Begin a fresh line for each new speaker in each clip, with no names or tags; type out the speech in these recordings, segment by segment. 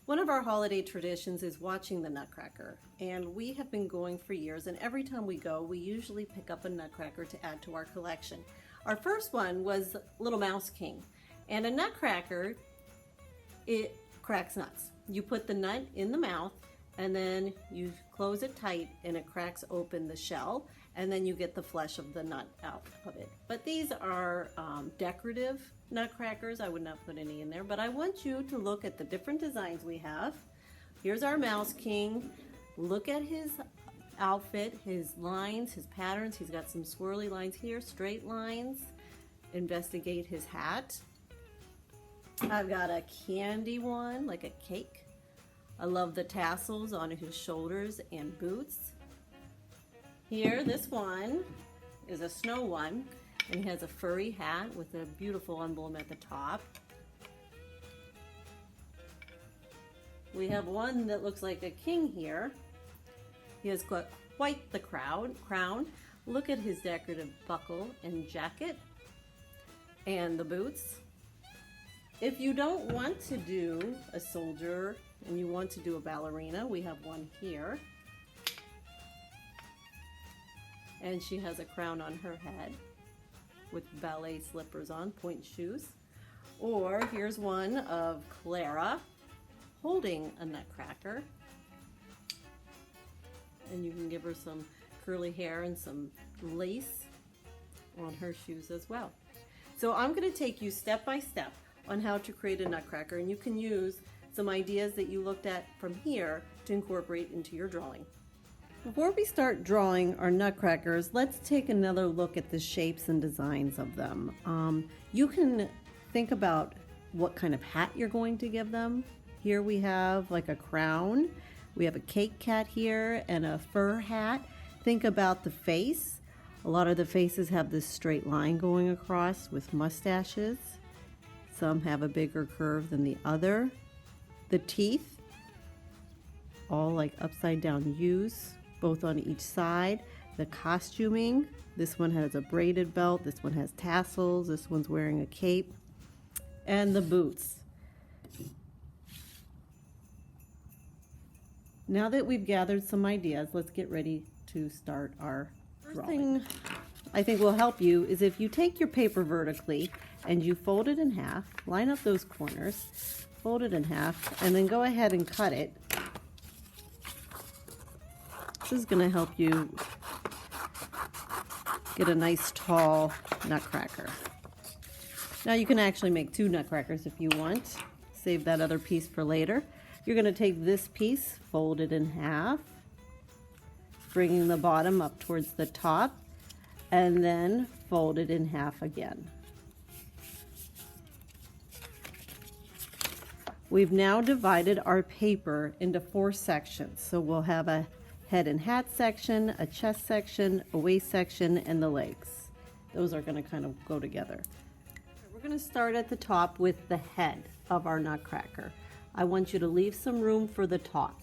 One of our holiday traditions is watching the Nutcracker, and we have been going for years, and every time we go, we usually pick up a Nutcracker to add to our collection. Our first one was Little Mouse King, and a Nutcracker, it cracks nuts. You put the nut in the mouth, and then you close it tight, and it cracks open the shell, and then you get the flesh of the nut out of it. But these are decorative nutcrackers. I would not put any in there, but I want you to look at the different designs we have. Here's our Mouse King. Look at his outfit, his lines, his patterns. He's got some swirly lines here, straight lines. Investigate his hat. I've got a candy one, like a cake. I love the tassels on his shoulders and boots. Here, this one is a snow one, and he has a furry hat with a beautiful emblem at the top. We have one that looks like a king here. He has got quite the crown. Look at his decorative buckle and jacket and the boots. If you don't want to do a soldier and you want to do a ballerina, we have one here. And she has a crown on her head with ballet slippers on, point shoes. Or here's one of Clara holding a Nutcracker. And you can give her some curly hair and some lace on her shoes as well. So I'm going to take you step by step on how to create a Nutcracker, and you can use some ideas that you looked at from here to incorporate into your drawing. Before we start drawing our Nutcrackers, let's take another look at the shapes and designs of them. You can think about what kind of hat you're going to give them. Here we have like a crown. We have a cake cat here and a fur hat. Think about the face. A lot of the faces have this straight line going across with mustaches. Some have a bigger curve than the other. The teeth, all like upside down U's, both on each side. The costuming, this one has a braided belt, this one has tassels, this one's wearing a cape. And the boots. Now that we've gathered some ideas, let's get ready to start our drawing. First thing I think will help you is if you take your paper vertically and you fold it in half, line up those corners, fold it in half, and then go ahead and cut it. This is going to help you get a nice tall Nutcracker. Now you can actually make two Nutcrackers if you want. Save that other piece for later. You're going to take this piece, fold it in half, bringing the bottom up towards the top, and then fold it in half again. We've now divided our paper into 4 sections. So we'll have a head and hat section, a chest section, a waist section, and the legs. Those are going to kind of go together. We're going to start at the top with the head of our Nutcracker. I want you to leave some room for the top.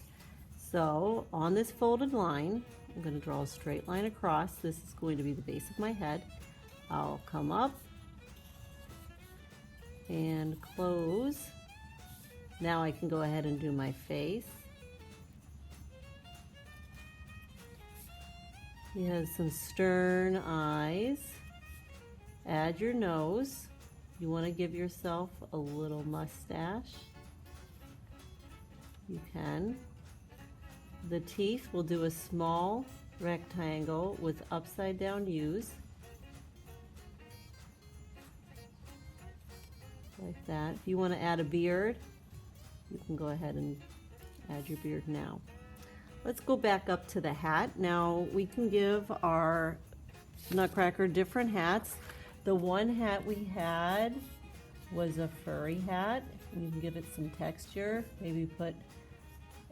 So on this folded line, I'm going to draw a straight line across. This is going to be the base of my head. I'll come up and close. Now I can go ahead and do my face. He has some stern eyes. Add your nose. You want to give yourself a little mustache. You can. The teeth, will do a small rectangle with upside down U's. Like that. If you want to add a beard, you can go ahead and add your beard now. Let's go back up to the hat. Now we can give our Nutcracker different hats. The one hat we had was a furry hat. You can give it some texture. Maybe put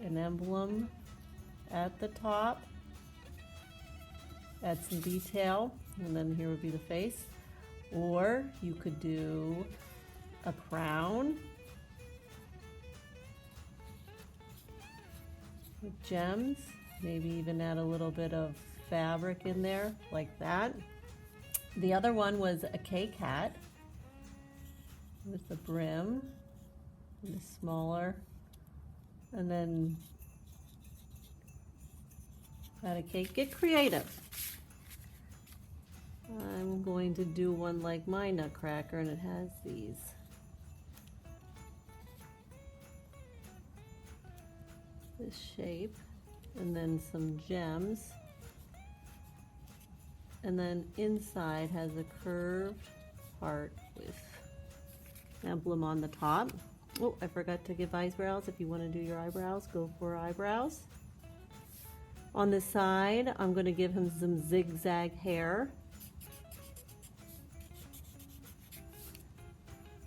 an emblem at the top. Add some detail, and then here would be the face. Or you could do a crown with gems, maybe even add a little bit of fabric in there like that. The other one was a cake hat with the brim and the smaller And then add a cake. Get creative. I'm going to do one like my Nutcracker, and it has these. This shape, and then some gems. And then inside has a curved heart with an emblem on the top. Oh, I forgot to give eyebrows. If you want to do your eyebrows, go for eyebrows. On the side, I'm going to give him some zigzag hair.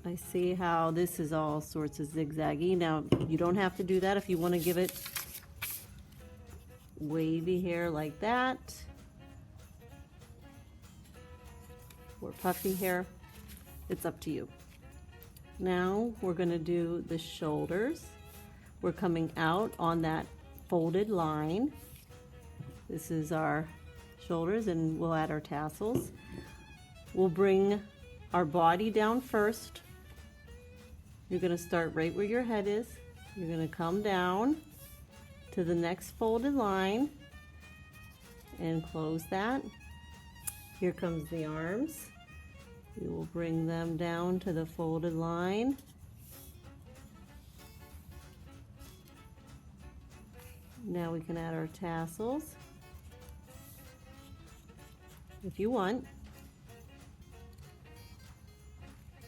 I see how this is all sorts of zigzaggy. Now, you don't have to do that if you want to give it wavy hair like that, or puffy hair. It's up to you. Now we're going to do the shoulders. We're coming out on that folded line. This is our shoulders, and we'll add our tassels. We'll bring our body down first. You're going to start right where your head is. You're going to come down to the next folded line and close that. Here comes the arms. We will bring them down to the folded line. Now we can add our tassels if you want.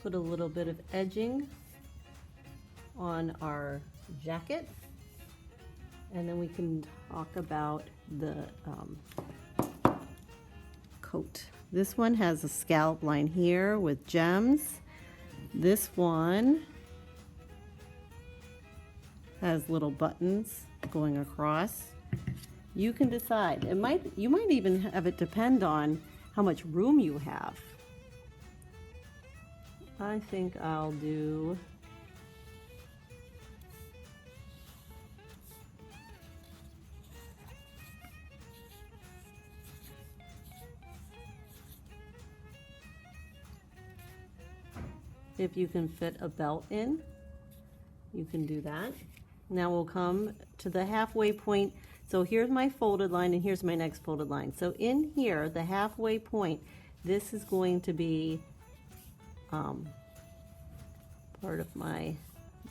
Put a little bit of edging on our jacket, and then we can talk about the coat. This one has a scallop line here with gems. This one has little buttons going across. You can decide. You might even have it depend on how much room you have. I think I'll do if you can fit a belt in, you can do that. Now we'll come to the halfway point. So here's my folded line, and here's my next folded line. So in here, the halfway point, this is going to be part of my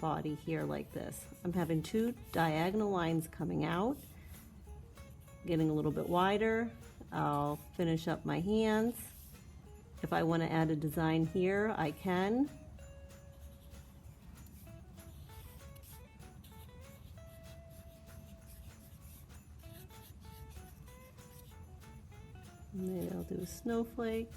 body here like this. I'm having two diagonal lines coming out, getting a little bit wider. I'll finish up my hands. If I want to add a design here, I can. Maybe I'll do a snowflake.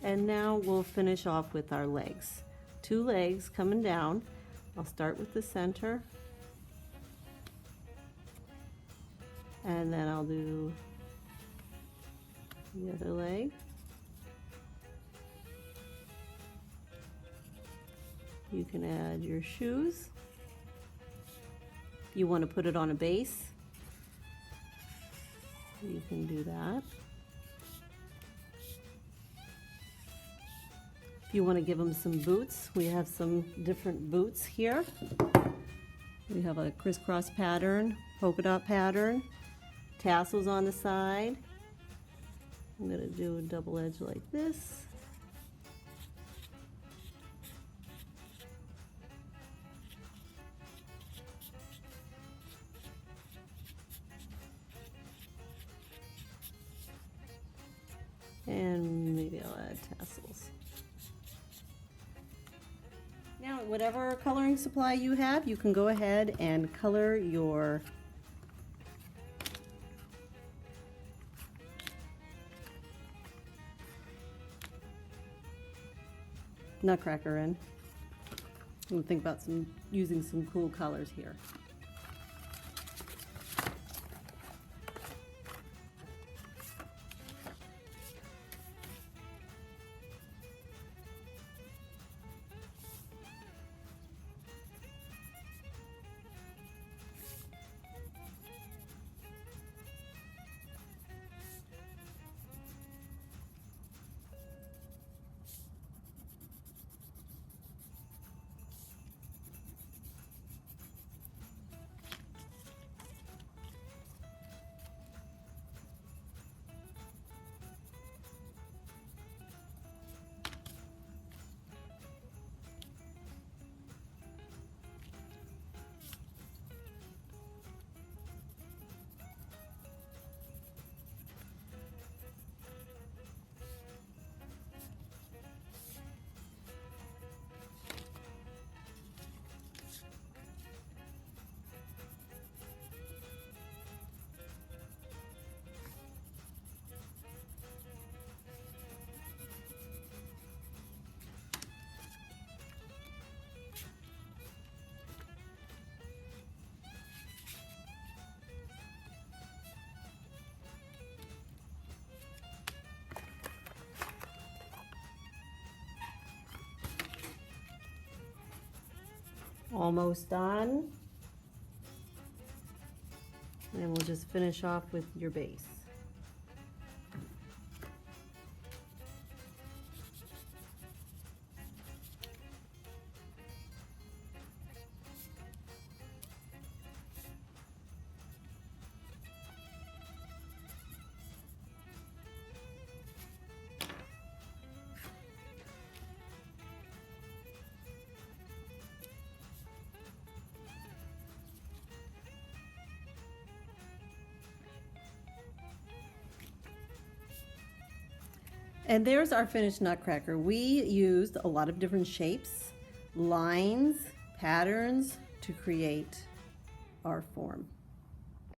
And now we'll finish off with our legs. Two legs coming down. I'll start with the center. And then I'll do the other leg. You can add your shoes. You want to put it on a base, you can do that. If you want to give them some boots, we have some different boots here. We have a crisscross pattern, polka dot pattern, tassels on the side. I'm going to do a double edge like this. And maybe I'll add tassels. Now, whatever coloring supply you have, you can go ahead and color your Nutcracker in. I'm gonna think about using some cool colors here. Almost done. And we'll just finish off with your base. And there's our finished Nutcracker. We used a lot of different shapes, lines, patterns to create our form.